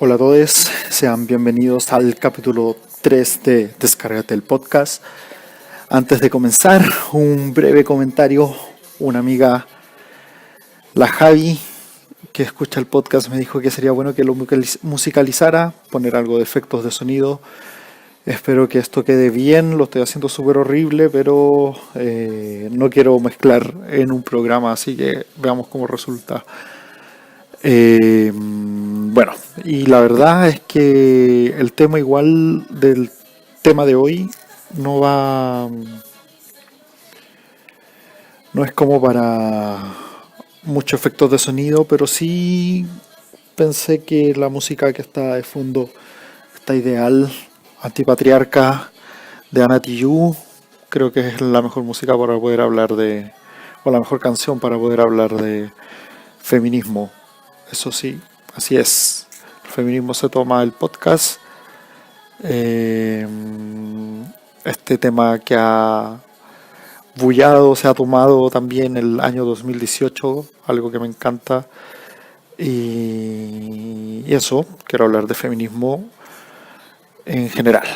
Hola a todos, sean bienvenidos al capítulo 3 de Descárgate el Podcast. Antes de comenzar, un breve comentario. Una amiga, la Javi, que escucha el podcast, me dijo que sería bueno que lo musicalizara, poner algo de efectos de sonido. Espero que esto quede bien, lo estoy haciendo súper horrible, pero no quiero mezclar en un programa, así que veamos cómo resulta. Bueno, y la verdad es que el tema igual del tema de hoy no va, no es como para muchos efectos de sonido, pero sí pensé que la música que está de fondo está ideal. Antipatriarca de Ana Tijoux, creo que es la mejor música para poder hablar de, o la mejor canción para poder hablar de feminismo. Eso sí, así es. El feminismo se toma el podcast. Eh, este tema que ha bullado, se ha tomado también el año 2018, algo que me encanta. Y eso, quiero hablar de feminismo en general.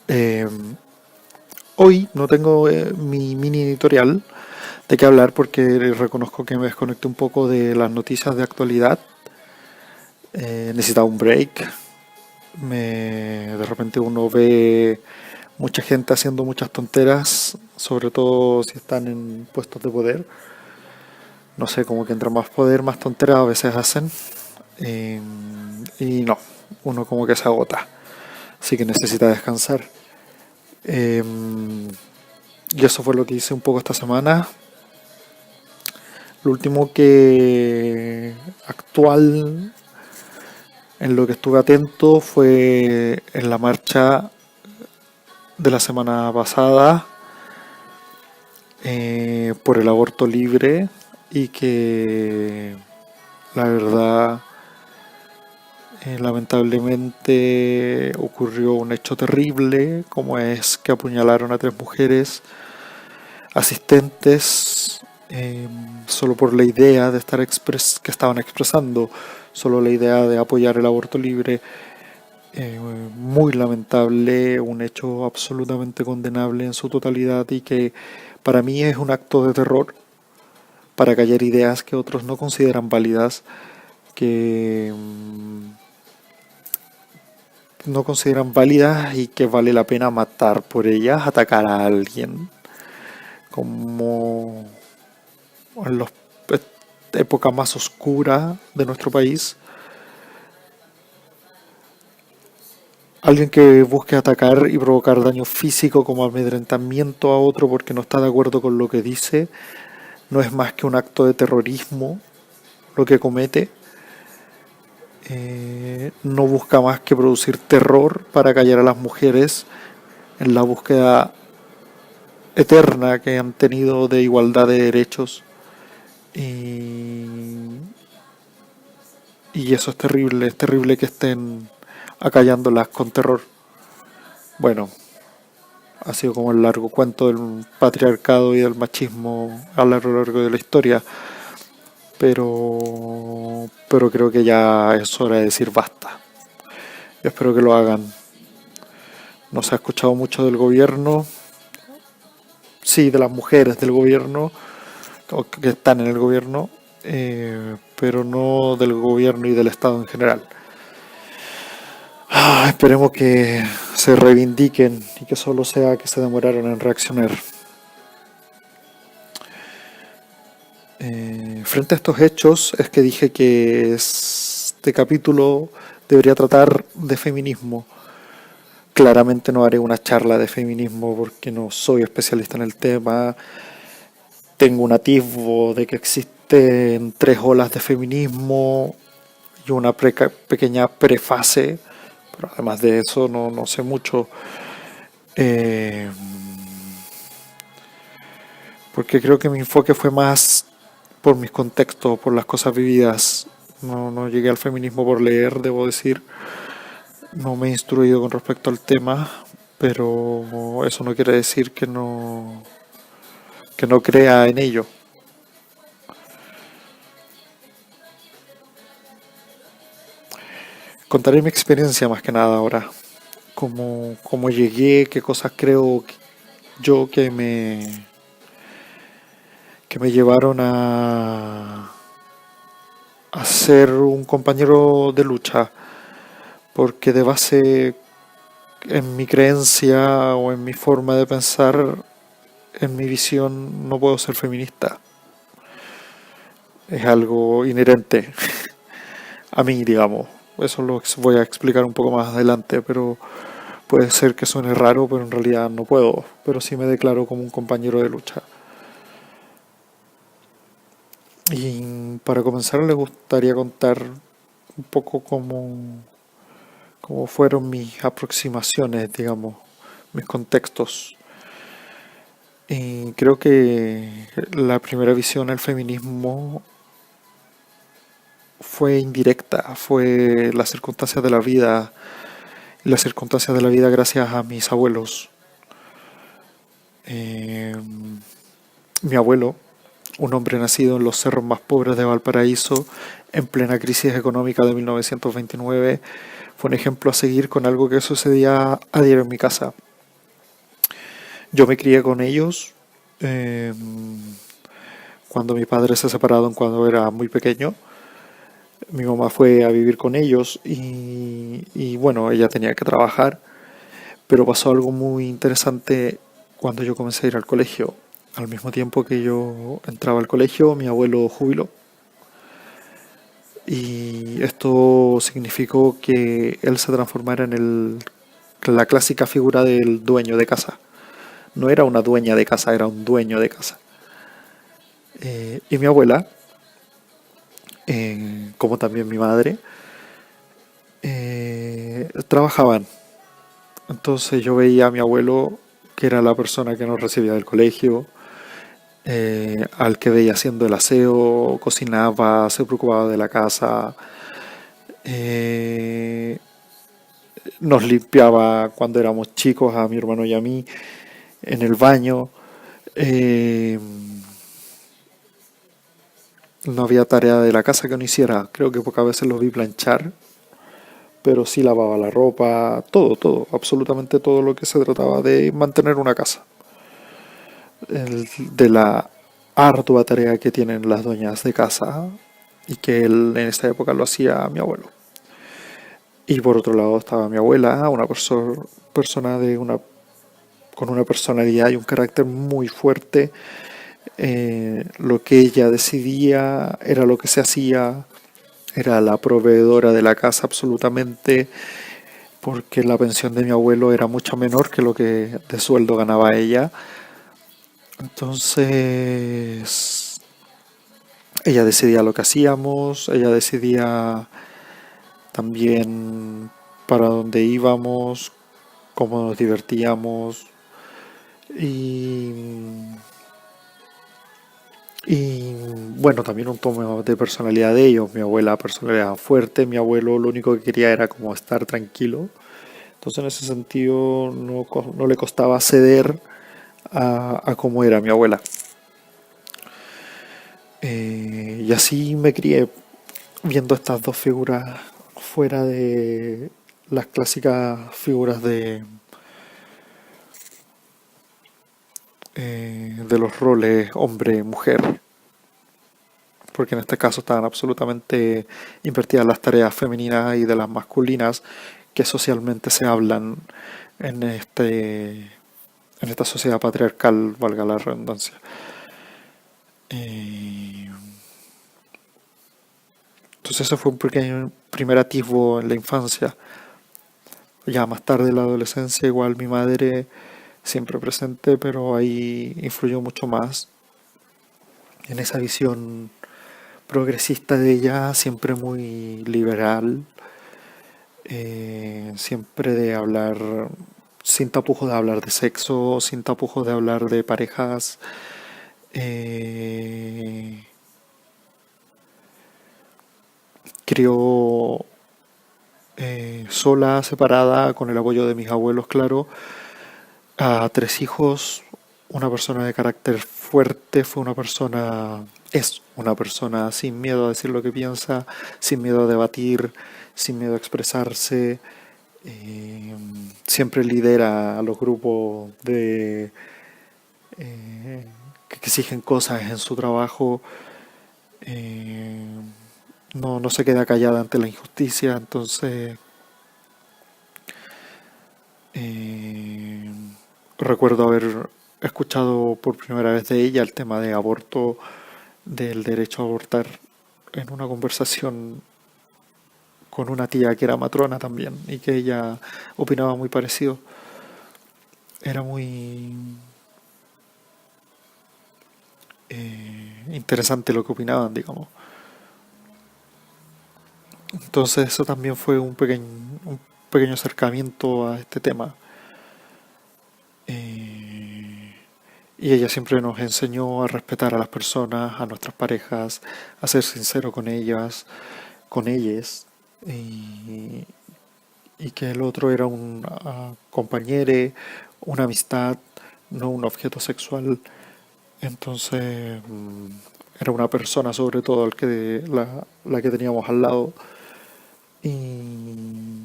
Eh, Hoy no tengo mi mini editorial de qué hablar porque reconozco que me desconecté un poco de las noticias de actualidad. Necesitaba un break. De repente uno ve mucha gente haciendo muchas tonteras, sobre todo si están en puestos de poder. No sé, como que entre más poder, más tonteras a veces hacen. Eh, y no, uno como que se agota. Así que necesita descansar. Eh, y eso fue lo que hice un poco esta semana. Lo último que actual en lo que estuve atento fue en la marcha de la semana pasada por el aborto libre y que la verdad lamentablemente ocurrió un hecho terrible como es que apuñalaron a 3 mujeres asistentes solo por la idea de estar que estaban expresando solo la idea de apoyar el aborto libre. Muy lamentable, un hecho absolutamente condenable en su totalidad y que para mí es un acto de terror para callar ideas que otros no consideran válidas, que no consideran válidas y que vale la pena matar por ellas, atacar a alguien, como en las épocas más oscuras de nuestro país. Alguien que busque atacar y provocar daño físico como amedrentamiento a otro porque no está de acuerdo con lo que dice, no es más que un acto de terrorismo lo que comete. No busca más que producir terror para callar a las mujeres en la búsqueda eterna que han tenido de igualdad de derechos. Y, y eso es terrible que estén acallándolas con terror. Bueno, ha sido como el largo cuento del patriarcado y del machismo a lo largo de la historia, pero creo que ya es hora de decir basta. Yo espero que lo hagan. No se ha escuchado mucho del gobierno, sí, de las mujeres del gobierno, o que están en el gobierno, pero no del gobierno y del Estado en general. Esperemos que se reivindiquen y que solo sea que se demoraron en reaccionar. Frente a estos hechos es que dije que este capítulo debería tratar de feminismo. Claramente no haré una charla de feminismo porque no soy especialista en el tema. Tengo un atisbo de que existen 3 olas de feminismo y una pequeña prefase, pero además de eso no sé mucho. Eh, Porque creo que mi enfoque fue más por mis contextos, por las cosas vividas. No llegué al feminismo por leer, debo decir. No me he instruido con respecto al tema, pero eso no quiere decir que no crea en ello. Contaré mi experiencia más que nada ahora, cómo llegué, qué cosas creo yo que me llevaron a ser un compañero de lucha, porque de base en mi creencia o en mi forma de pensar, en mi visión, no puedo ser feminista. Es algo inherente a mí, digamos. Eso lo voy a explicar un poco más adelante, pero puede ser que suene raro, pero en realidad no puedo. Pero sí me declaro como un compañero de lucha. Y para comenzar, les gustaría contar un poco cómo fueron mis aproximaciones, digamos, mis contextos. Y creo que la primera visión al feminismo fue indirecta, fue las circunstancias de la vida, las circunstancias de la vida gracias a mis abuelos. Eh, Mi abuelo, un hombre nacido en los cerros más pobres de Valparaíso, en plena crisis económica de 1929, fue un ejemplo a seguir con algo que sucedía a diario en mi casa. Yo me crié con ellos eh, cuando mi padre se separaron cuando era muy pequeño. Mi mamá fue a vivir con ellos y bueno, ella tenía que trabajar, pero pasó algo muy interesante cuando yo comencé a ir al colegio. Al mismo tiempo que yo entraba al colegio, mi abuelo jubiló. Y esto significó que él se transformara en la clásica figura del dueño de casa. No era una dueña de casa, era un dueño de casa. Y mi abuela, como también mi madre, trabajaban. Entonces yo veía a mi abuelo, que era la persona que nos recibía del colegio, al que veía haciendo el aseo, cocinaba, se preocupaba de la casa, eh, nos limpiaba cuando éramos chicos a mi hermano y a mí en el baño. eh, no había tarea de la casa que no hiciera. Creo que pocas veces lo vi planchar, pero sí lavaba la ropa, todo, absolutamente todo lo que se trataba de mantener una casa. De la ardua tarea que tienen las dueñas de casa y que él en esta época lo hacía mi abuelo. Y por otro lado estaba mi abuela, una persona con una personalidad y un carácter muy fuerte. Lo que ella decidía era lo que se hacía, era la proveedora de la casa absolutamente, porque la pensión de mi abuelo era mucho menor que lo que de sueldo ganaba ella. Entonces, ella decidía lo que hacíamos, ella decidía también para dónde íbamos, cómo nos divertíamos y, y bueno, también un tono de personalidad de ellos. Mi abuela, personalidad fuerte, mi abuelo lo único que quería era como estar tranquilo. Entonces en ese sentido no le costaba ceder a cómo era mi abuela. Y así me crié viendo estas dos figuras fuera de las clásicas figuras de los roles hombre-mujer, porque en este caso estaban absolutamente invertidas las tareas femeninas y de las masculinas que socialmente se hablan en en esta sociedad patriarcal, valga la redundancia. Eh, entonces ese fue un pequeño primer atisbo en la infancia. Ya más tarde en la adolescencia igual mi madre siempre presente, pero ahí influyó mucho más en esa visión progresista de ella, siempre muy liberal, siempre de hablar, sin tapujos de hablar de sexo, sin tapujos de hablar de parejas. eh, Crió sola, separada, con el apoyo de mis abuelos, claro, a tres hijos, una persona de carácter fuerte, fue una persona es una persona sin miedo a decir lo que piensa, sin miedo a debatir, sin miedo a expresarse. eh, Siempre lidera a los grupos eh, que exigen cosas en su trabajo. eh, no se queda callada ante la injusticia. Entonces, eh, recuerdo haber escuchado por primera vez de ella el tema de aborto, del derecho a abortar, en una conversación con una tía que era matrona también y que ella opinaba muy parecido. Era muy interesante lo que opinaban, digamos. Entonces eso también fue un pequeño acercamiento a este tema. Eh, y ella siempre nos enseñó a respetar a las personas, a nuestras parejas, a ser sincero con ellas, con ellas, y, y que el otro era un compañero, una amistad, no un objeto sexual. Entonces, era una persona sobre todo la que teníamos al lado, y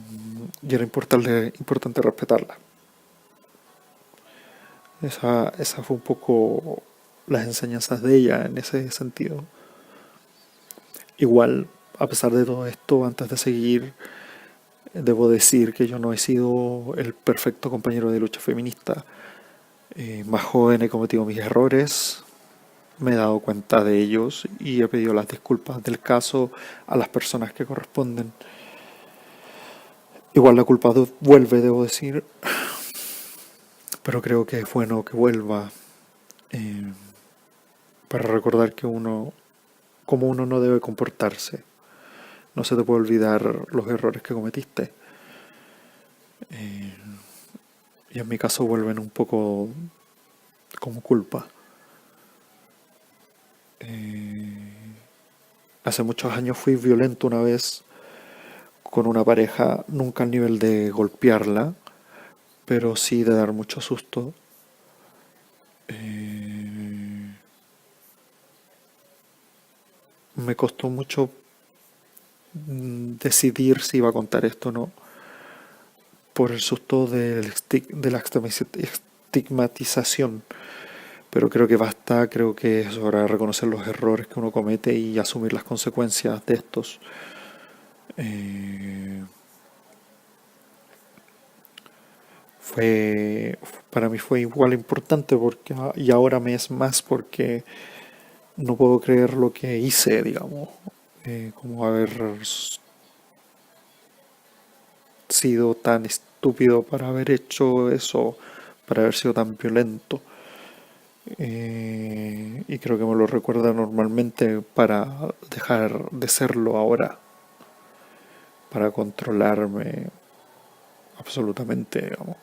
era importante respetarla. Esa fue un poco las enseñanzas de ella en ese sentido. Igual, a pesar de todo esto, antes de seguir, debo decir que yo no he sido el perfecto compañero de lucha feminista. Más joven he cometido mis errores, me he dado cuenta de ellos y he pedido las disculpas del caso a las personas que corresponden. Igual la culpa vuelve, debo decir, pero creo que es bueno que vuelva, eh, para recordar cómo uno no debe comportarse. No se te puede olvidar los errores que cometiste. Eh, y en mi caso vuelven un poco como culpa. Eh, Hace muchos años fui violento una vez con una pareja, nunca al nivel de golpearla, pero sí de dar mucho susto. Eh, Me costó mucho decidir si iba a contar esto o no, por el susto de la estigmatización. Pero creo que basta, creo que es hora de reconocer los errores que uno comete y asumir las consecuencias de estos. Eh, fue Para mí fue igual importante, y ahora me es más porque no puedo creer lo que hice, digamos. Como haber sido tan estúpido para haber hecho eso, para haber sido tan violento. Y creo que me lo recuerda normalmente para dejar de serlo ahora, para controlarme absolutamente, digamos,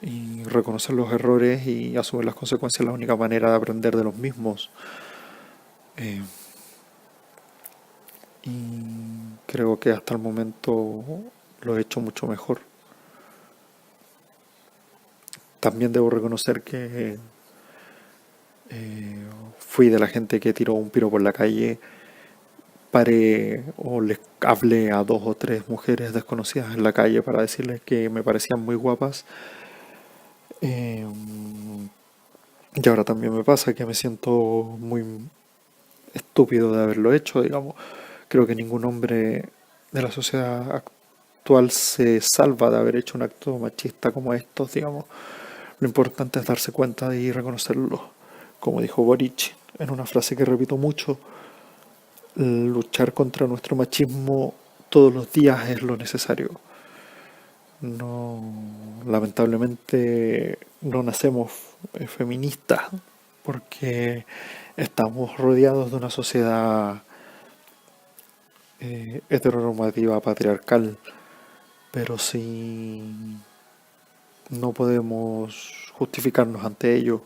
y reconocer los errores y asumir las consecuencias es la única manera de aprender de los mismos. Eh, y creo que hasta el momento lo he hecho mucho mejor. También debo reconocer que fui de la gente que tiró un piro por la calle, paré o les hablé a dos o tres mujeres desconocidas en la calle para decirles que me parecían muy guapas. Eh, y ahora también me pasa que me siento muy estúpido de haberlo hecho, digamos. Creo que ningún hombre de la sociedad actual se salva de haber hecho un acto machista como estos, digamos. Lo importante es darse cuenta y reconocerlo. Como dijo Boric en una frase que repito mucho, luchar contra nuestro machismo todos los días es lo necesario. No, lamentablemente no nacemos feministas porque estamos rodeados de una sociedad heteronormativa patriarcal, pero si no podemos justificarnos ante ello,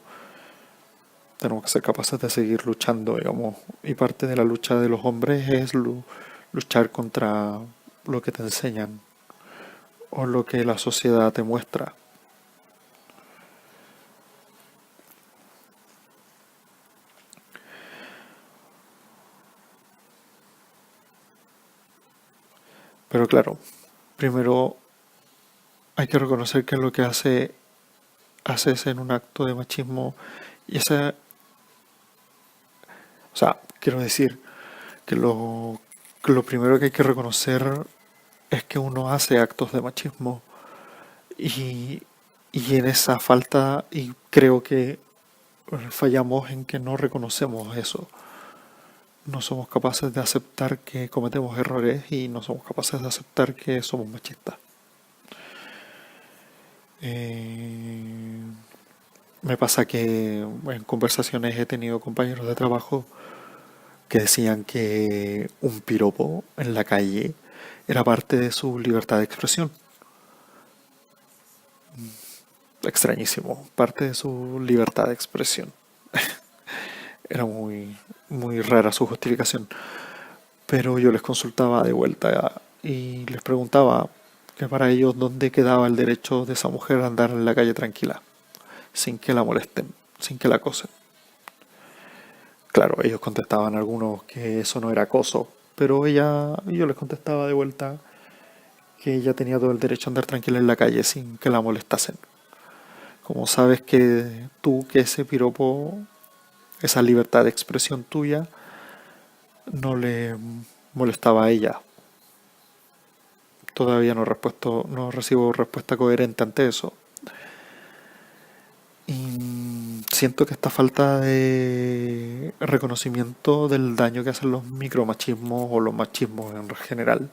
tenemos que ser capaces de seguir luchando, digamos. Y parte de la lucha de los hombres es luchar contra lo que te enseñan o lo que la sociedad te muestra. Pero claro, primero hay que reconocer que lo que haces en un acto de machismo y esa, o sea, quiero decir que lo primero que hay que reconocer es que uno hace actos de machismo y, y en esa falta, y creo que fallamos en que no reconocemos eso. No somos capaces de aceptar que cometemos errores y no somos capaces de aceptar que somos machistas. Eh, Me pasa que en conversaciones he tenido compañeros de trabajo que decían que un piropo en la calle era parte de su libertad de expresión. Extrañísimo, parte de su libertad de expresión. Era muy rara su justificación. Pero yo les consultaba de vuelta y les preguntaba que para ellos dónde quedaba el derecho de esa mujer a andar en la calle tranquila, sin que la molesten, sin que la acosen. Claro, ellos contestaban algunos que eso no era acoso, pero yo les contestaba de vuelta que ella tenía todo el derecho a andar tranquila en la calle sin que la molestasen. Como sabes que tú, que ese piropo, esa libertad de expresión tuya, no le molestaba a ella. Todavía no recibo respuesta coherente ante eso. Y siento que esta falta de reconocimiento del daño que hacen los micromachismos o los machismos en general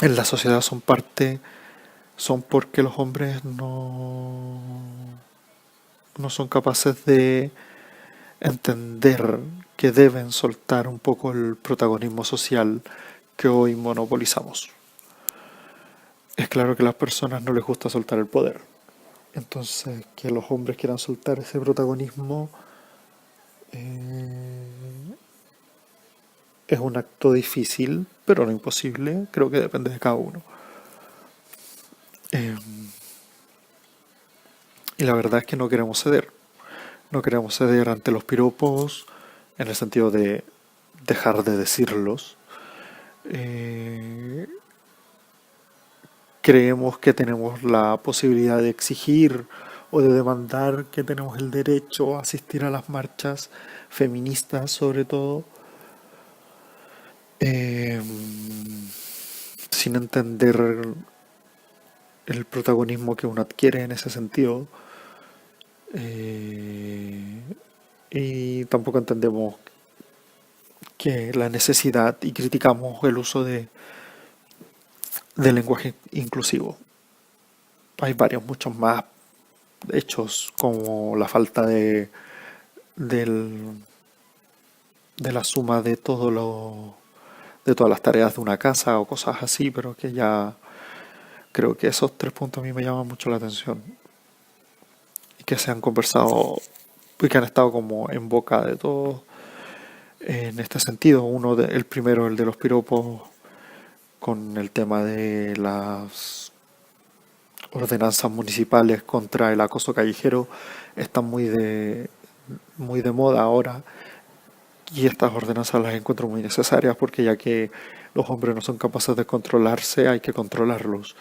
en la sociedad son porque los hombres no son capaces de entender que deben soltar un poco el protagonismo social que hoy monopolizamos. Es claro que a las personas no les gusta soltar el poder. Entonces, que los hombres quieran soltar ese protagonismo eh, es un acto difícil, pero no imposible. Creo que depende de cada uno. Eh, y la verdad es que no queremos ceder. No queremos ceder ante los piropos, en el sentido de dejar de decirlos. Eh, Creemos que tenemos la posibilidad de exigir o de demandar que tenemos el derecho a asistir a las marchas feministas, sobre todo, eh, sin entender el protagonismo que uno adquiere en ese sentido. eh, y tampoco entendemos que la necesidad y criticamos el uso del lenguaje inclusivo. Hay varios, muchos más hechos, como la falta del, de la suma de todas las tareas de una casa o cosas así, pero que ya creo que esos tres puntos a mí me llaman mucho la atención y que se han conversado y que han estado como en boca de todos en este sentido. El primero, el de los piropos, con el tema de las ordenanzas municipales contra el acoso callejero, están muy de moda ahora. Y estas ordenanzas las encuentro muy necesarias porque ya que los hombres no son capaces de controlarse, hay que controlarlos.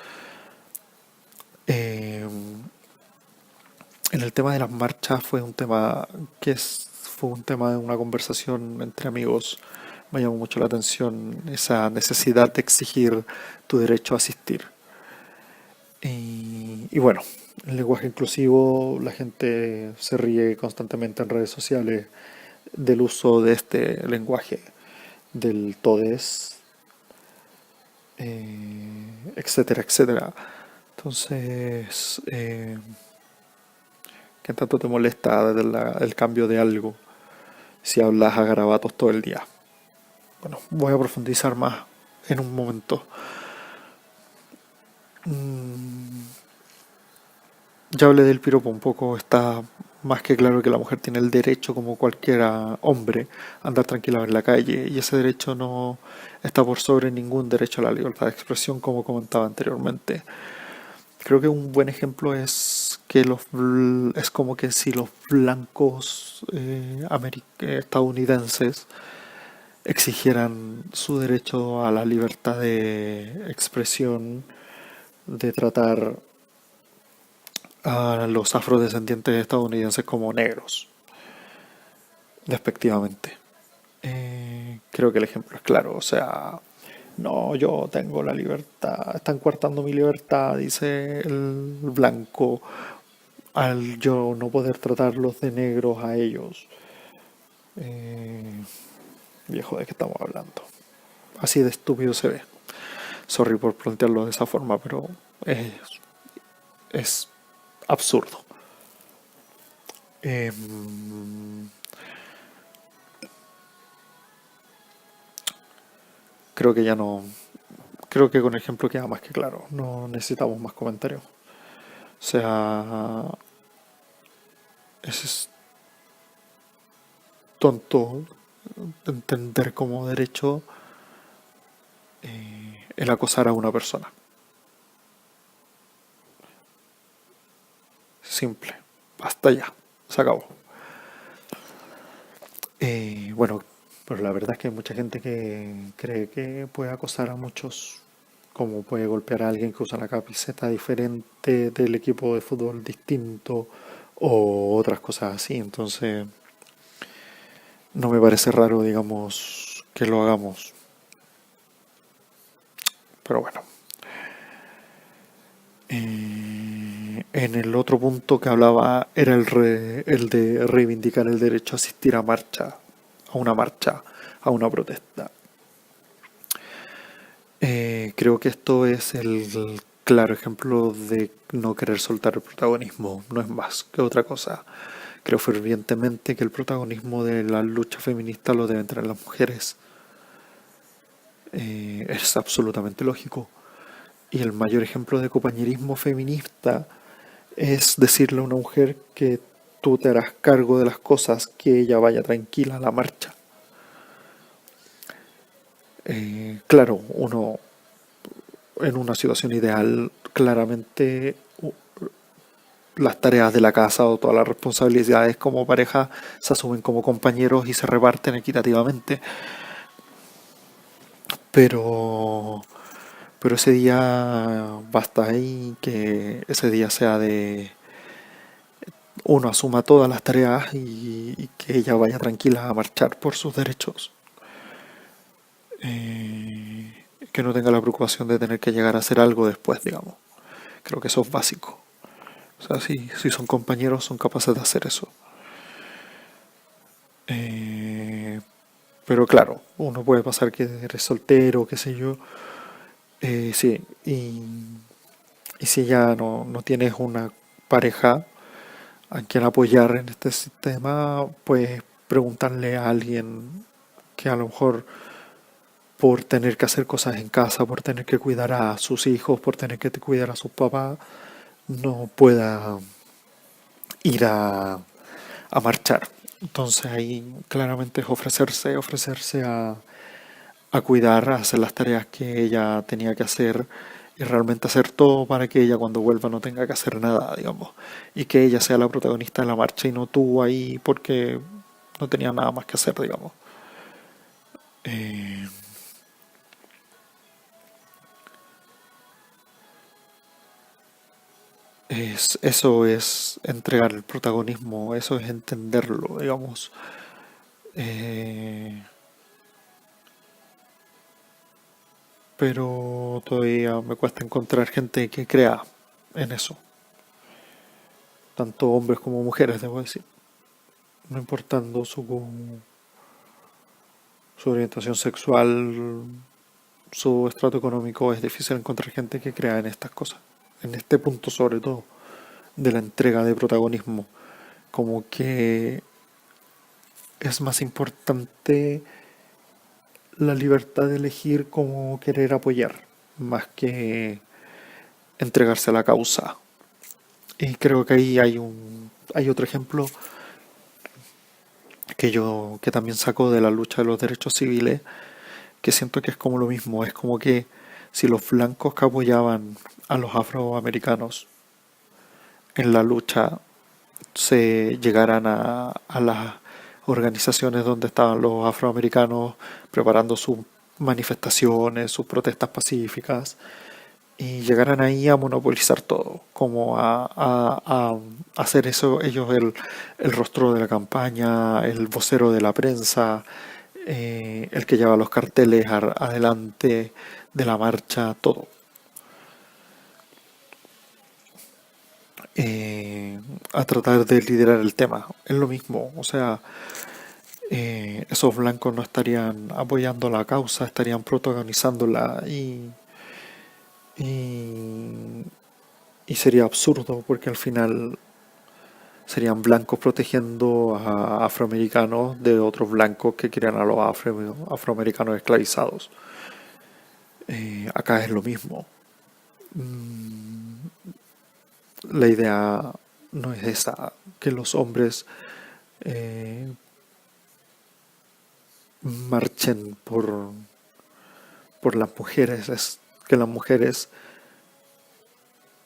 Eh, en el tema de las marchas fue un tema de una conversación entre amigos. Me llamó mucho la atención esa necesidad de exigir tu derecho a asistir. Y bueno, el lenguaje inclusivo, la gente se ríe constantemente en redes sociales del uso de este lenguaje, del todes, etcétera, etcétera. Entonces, ¿qué tanto te molesta el cambio de algo si hablas a garabatos todo el día? Bueno, voy a profundizar más en un momento. Mm, Ya hablé del piropo un poco, está más que claro que la mujer tiene el derecho, como cualquier hombre, a andar tranquila en la calle, y ese derecho no está por sobre ningún derecho a la libertad de expresión, como comentaba anteriormente. Creo que un buen ejemplo es que es como que si los blancos estadounidenses exigieran su derecho a la libertad de expresión, de tratar a los afrodescendientes estadounidenses como negros, despectivamente. Creo que el ejemplo es claro, o sea, no, yo tengo la libertad, están coartando mi libertad, dice el blanco, al yo no poder tratarlos de negros a ellos. Eh, Viejo, ¿de qué estamos hablando? Así de estúpido se ve. Sorry por plantearlo de esa forma, pero es absurdo. Eh, Creo que ya no. Creo que con el ejemplo queda más que claro. No necesitamos más comentarios. O sea, es tonto entender como derecho el acosar a una persona. Simple. Basta ya. Se acabó. Bueno, pero la verdad es que hay mucha gente que cree que puede acosar a muchos, como puede golpear a alguien que usa la camiseta diferente del equipo de fútbol distinto o otras cosas así. Entonces, no me parece raro, digamos, que lo hagamos. Pero bueno. En el otro punto que hablaba era el de reivindicar el derecho a asistir a marcha, a una protesta. Creo que esto es el claro ejemplo de no querer soltar el protagonismo, no es más que otra cosa. Creo fervientemente que el protagonismo de la lucha feminista lo deben tener las mujeres. Es absolutamente lógico. Y el mayor ejemplo de compañerismo feminista es decirle a una mujer que tú te harás cargo de las cosas, que ella vaya tranquila a la marcha. Claro, uno en una situación ideal, claramente las tareas de la casa o todas las responsabilidades como pareja se asumen como compañeros y se reparten equitativamente. Pero, pero ese día basta ahí que ese día sea de uno asuma todas las tareas y que ella vaya tranquila a marchar por sus derechos. Que no tenga la preocupación de tener que llegar a hacer algo después, digamos. Creo que eso es básico. O sea, si son compañeros, son capaces de hacer eso. Eh, pero claro, uno puede pasar que eres soltero, qué sé yo. Sí, y si ya no tienes una pareja a quien apoyar en este sistema, pues preguntarle a alguien que a lo mejor por tener que hacer cosas en casa, por tener que cuidar a sus hijos, por tener que cuidar a sus papás, no pueda ir a marchar. Entonces ahí claramente es ofrecerse a cuidar, a hacer las tareas que ella tenía que hacer y realmente hacer todo para que ella cuando vuelva no tenga que hacer nada, digamos, y que ella sea la protagonista de la marcha y no tú ahí porque no tenía nada más que hacer, digamos. Eh, Eso es entregar el protagonismo, eso es entenderlo, digamos. Eh, pero todavía me cuesta encontrar gente que crea en eso, tanto hombres como mujeres, debo decir, no importando su orientación sexual, su estrato económico, es difícil encontrar gente que crea en estas cosas, en este punto sobre todo, de la entrega de protagonismo, como que es más importante la libertad de elegir cómo querer apoyar, más que entregarse a la causa. Y creo que ahí hay otro ejemplo que también saco de la lucha de los derechos civiles, que siento que es como lo mismo, es como que si los blancos que apoyaban a los afroamericanos en la lucha se llegaran a organizaciones donde estaban los afroamericanos preparando sus manifestaciones, sus protestas pacíficas, y llegaran ahí a monopolizar todo, como a hacer eso ellos el rostro de la campaña, el vocero de la prensa, el que lleva los carteles adelante de la marcha, todo. A tratar de liderar el tema. Es lo mismo, o sea, esos blancos no estarían apoyando la causa, estarían protagonizándola y, y sería absurdo porque al final serían blancos protegiendo a afroamericanos de otros blancos que querían a los afroamericanos esclavizados. Acá es lo mismo. La idea no es esa, que los hombres eh, marchen por las mujeres, es que las mujeres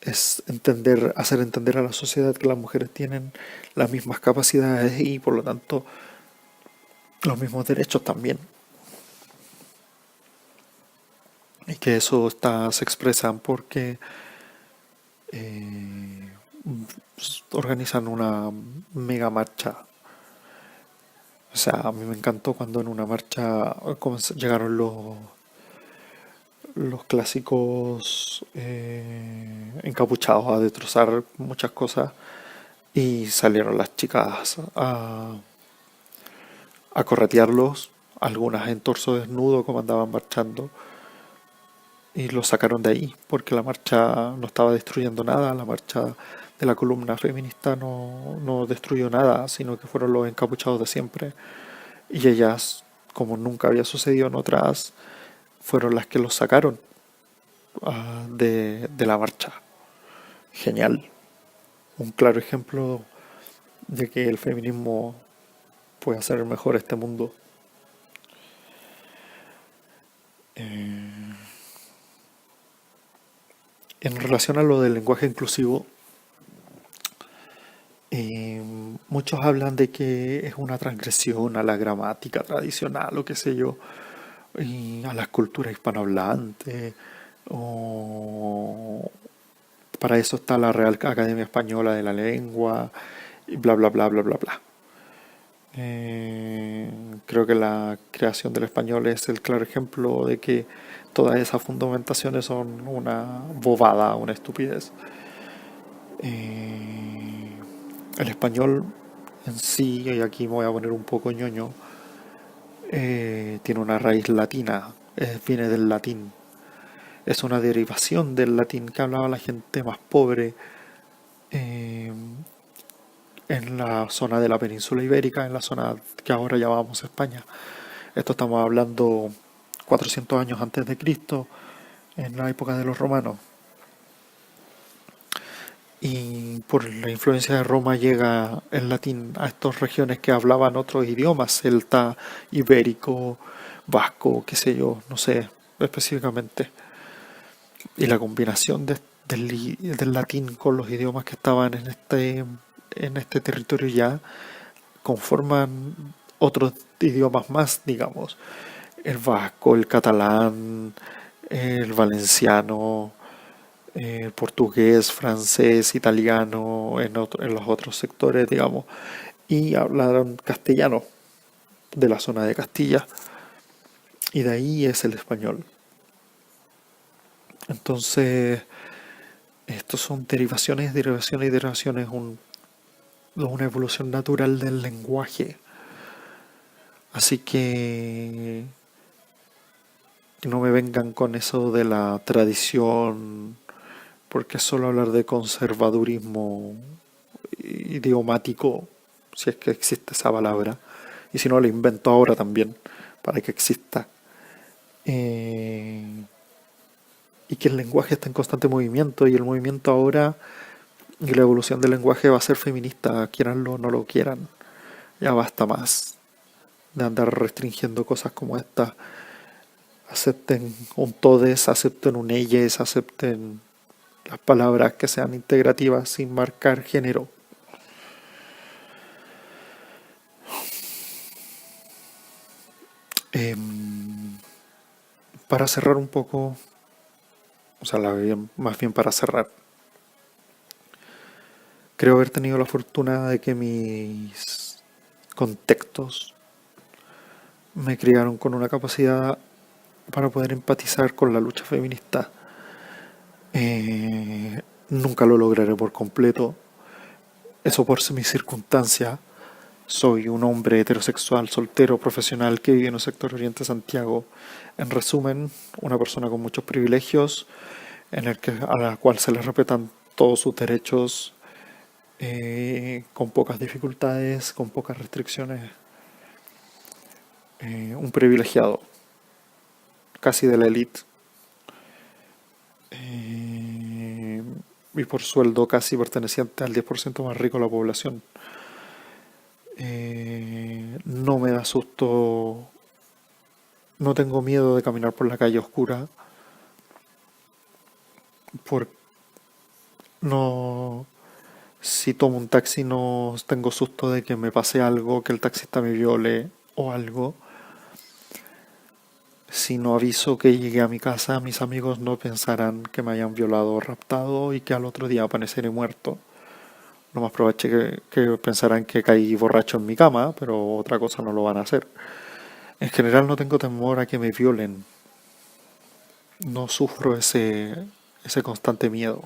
es entender, hacer entender a la sociedad que las mujeres tienen las mismas capacidades y por lo tanto los mismos derechos también. Y que eso se expresan porque eh, organizan una mega marcha. O sea, a mí me encantó cuando en una marcha llegaron los clásicos encapuchados a destrozar muchas cosas y salieron las chicas a corretearlos, algunas en torso desnudo como andaban marchando y los sacaron de ahí porque la marcha no estaba destruyendo nada, la marcha de la columna feminista no destruyó nada, sino que fueron los encapuchados de siempre y ellas, como nunca había sucedido en otras, fueron las que los sacaron de la marcha. Genial. Un claro ejemplo de que el feminismo puede hacer mejor este mundo. En relación a lo del lenguaje inclusivo, eh, muchos hablan de que es una transgresión a la gramática tradicional o qué sé yo, y a las culturas hispanohablantes, o para eso está la Real Academia Española de la Lengua, y bla bla bla bla bla bla. Creo que la creación del español es el claro ejemplo de que todas esas fundamentaciones son una bobada, una estupidez. Eh, el español en sí, y aquí me voy a poner un poco ñoño, tiene una raíz latina, viene del latín. Es una derivación del latín que hablaba la gente más pobre eh, en la zona de la península ibérica, en la zona que ahora llamamos España. Esto estamos hablando 400 años antes de Cristo, en la época de los romanos. Y por la influencia de Roma llega el latín a estas regiones que hablaban otros idiomas, celta, ibérico, vasco, qué sé yo, no sé específicamente. Y la combinación del latín con los idiomas que estaban en este territorio ya conforman otros idiomas más, digamos. El vasco, el catalán, el valenciano, portugués, francés, italiano, en los otros sectores, digamos, y hablaron castellano de la zona de Castilla, y de ahí es el español. Entonces, estos son derivaciones, derivaciones y derivaciones, una evolución natural del lenguaje. Así que no me vengan con eso de la tradición, porque es solo hablar de conservadurismo idiomático, si es que existe esa palabra, y si no la invento ahora también, para que exista. Y que el lenguaje está en constante movimiento, y el movimiento ahora y la evolución del lenguaje va a ser feminista, quieranlo o no lo quieran. Ya basta más de andar restringiendo cosas como esta. Acepten un todes, acepten un ellas, acepten las palabras que sean integrativas sin marcar género. Para cerrar un poco, o sea, más bien para cerrar, creo haber tenido la fortuna de que mis contextos me criaron con una capacidad para poder empatizar con la lucha feminista. Nunca lo lograré por completo, eso por mis circunstancias. Soy un hombre heterosexual, soltero, profesional que vive en un sector oriente de Santiago. En resumen, una persona con muchos privilegios, a la cual se le respetan todos sus derechos, con pocas dificultades, con pocas restricciones. Un privilegiado, casi de la élite. Y por sueldo casi perteneciente al 10% más rico de la población. No me da susto, no tengo miedo de caminar por la calle oscura, por no, si tomo un taxi no tengo susto de que me pase algo, que el taxista me viole o algo. Si no aviso que llegué a mi casa, mis amigos no pensarán que me hayan violado o raptado y que al otro día apareceré muerto. Lo más probable es que pensarán que caí borracho en mi cama, pero otra cosa no lo van a hacer. En general no tengo temor a que me violen. No sufro ese constante miedo.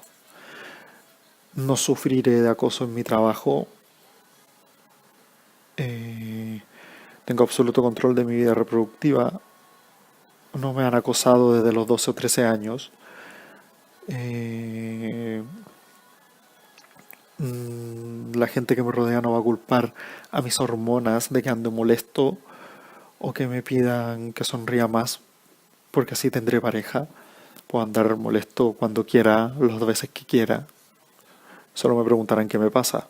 No sufriré de acoso en mi trabajo. Eh, Tengo absoluto control de mi vida reproductiva. No me han acosado desde los 12 o 13 años. Eh, la gente que me rodea no va a culpar a mis hormonas de que ando molesto o que me pidan que sonría más porque así tendré pareja. Puedo andar molesto cuando quiera, las veces que quiera. Solo me preguntarán qué me pasa.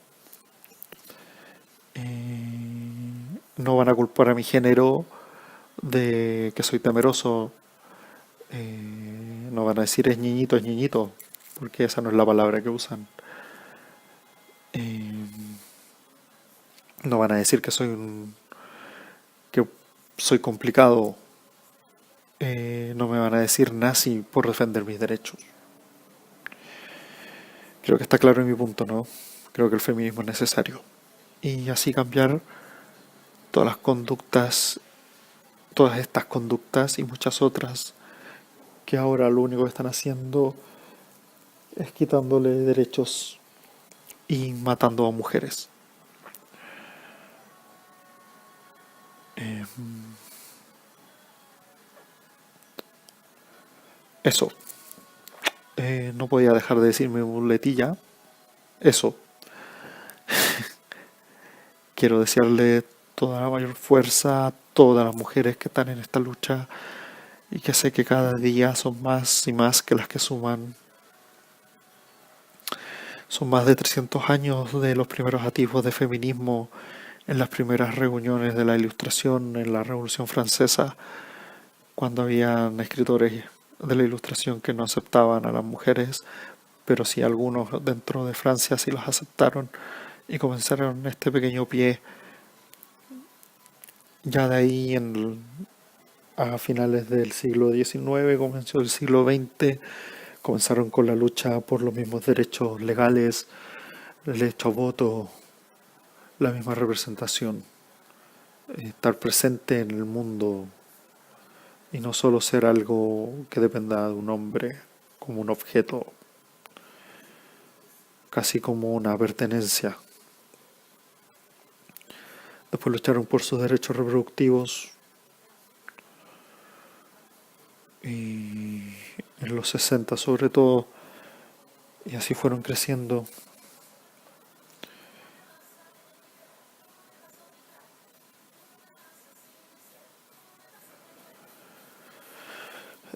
No van a culpar a mi género de que soy temeroso. No van a decir es ñiñito, porque esa no es la palabra que usan. Eh, no van a decir que soy complicado. No me van a decir nazi por defender mis derechos. Creo que está claro en mi punto, ¿no? Creo que el feminismo es necesario. Y así cambiar todas las conductas, todas estas conductas y muchas otras que ahora lo único que están haciendo es quitándole derechos y matando a mujeres. Eh, Eso. No podía dejar de decir mi muletilla. Eso. Quiero desearle toda la mayor fuerza a todas las mujeres que están en esta lucha y que sé que cada día son más y más que las que suman. Son más de 300 años de los primeros atisbos de feminismo en las primeras reuniones de la Ilustración, en la Revolución Francesa, cuando habían escritores de la Ilustración que no aceptaban a las mujeres, pero sí algunos dentro de Francia sí las aceptaron y comenzaron este pequeño pie. Ya de ahí a finales del siglo XIX, comenzó el siglo XX, comenzaron con la lucha por los mismos derechos legales, el derecho a voto, la misma representación, estar presente en el mundo y no solo ser algo que dependa de un hombre como un objeto, casi como una pertenencia. Después lucharon por sus derechos reproductivos y en los 60 sobre todo, y así fueron creciendo.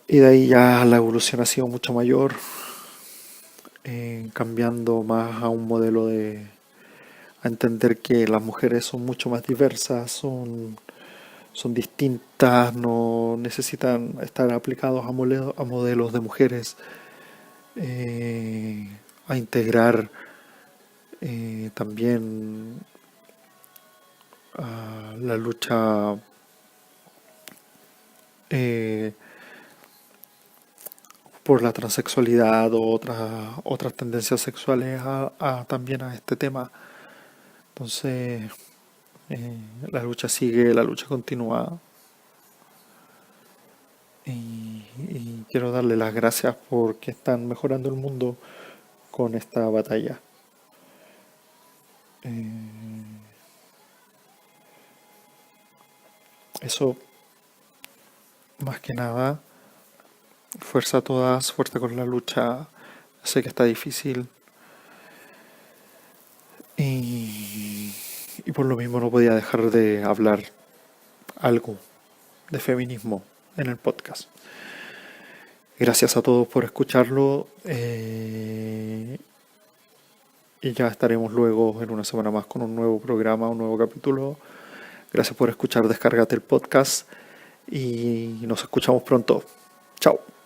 Y de ahí ya la evolución ha sido mucho mayor, cambiando más a un modelo a entender que las mujeres son mucho más diversas, son distintas, no necesitan estar aplicados a modelos de mujeres, eh, a integrar también a la lucha eh, por la transexualidad o otras tendencias sexuales también a este tema. Entonces, la lucha sigue, la lucha continúa y quiero darle las gracias porque están mejorando el mundo con esta batalla. Eso, más que nada, fuerza a todas, fuerza con la lucha. Sé que está difícil y por lo mismo no podía dejar de hablar algo de feminismo en el podcast. Gracias a todos por escucharlo y ya estaremos luego en una semana más con un nuevo programa, un nuevo capítulo. Gracias por escuchar, descárgate el podcast y nos escuchamos pronto. Chao.